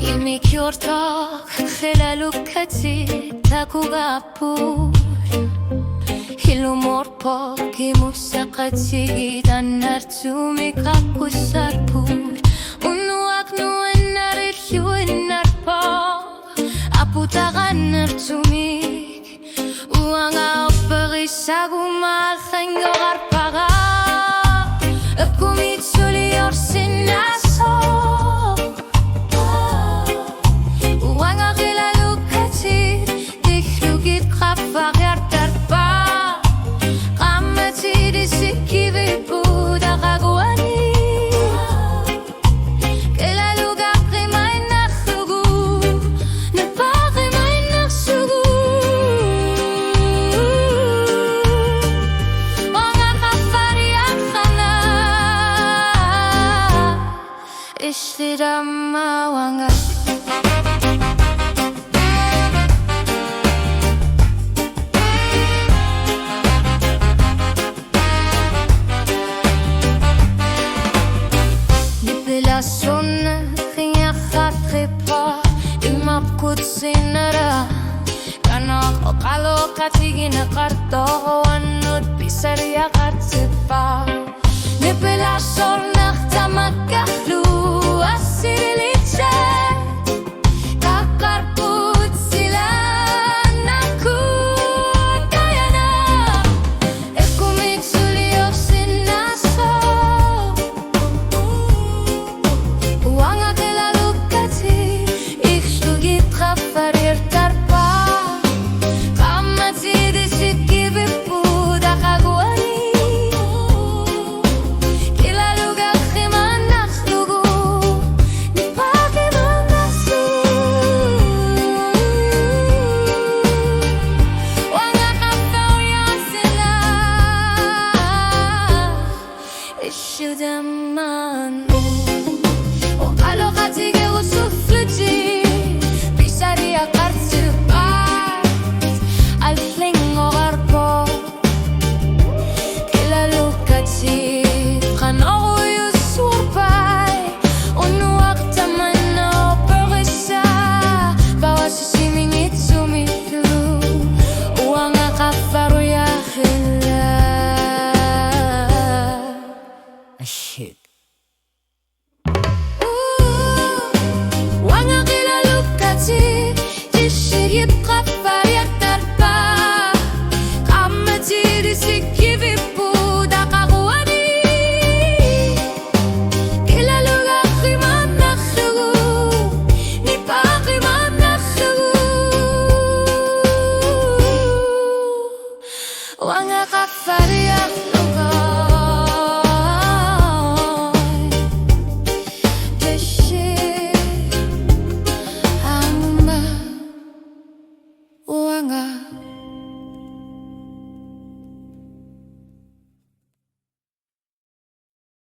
يلمك يرتاح خلال كتير تاكو غابور الأمور باقي موسيقتي دانرتومي كاكو ساربور ونواك نوانر اليو النار با أبو تغنرتومي وانا أبغي ساقو مال خنجو غرباغا أبكومي تسولي يرسي ناسو وانا غلالو كتير ديخلو جيت خفا غير دربا قامتي دي سكي بيبودا غاقواني غلالو غاقي ما ينخلقو نباغي ما ينخسقو وانا خفاري أخنا إشتي دما وانا La sonne ringa khatrepa ima kutsinara kana okalo katigina karto anut pisaria katsepa nebela sonne tamakahlu asiliche kakarput silanaku kayana ekumik sulio sinaso وانا غلالو كتير إخشو جيت خفرير تربا قامتي دي سكي ببودا خاقواني غلالو غاخي ما نخلقو نباقي ما نسو وانا خفر ياسنا إشو دمان Alo katige usufluti Pisaria kartsubat Al flingo garpo Kila lukati Kanogo yusurbay Unu wakta mana operisa Bawa susimingit sumitu Uanga kafaru ya khila Ashit وانا غلالو كتير تشير يبقى فريق دربا قامتي دي سكي ببودا قاقواني غلالو غاخي ما نخلقو نباقي ما نخلقو وانا غفاري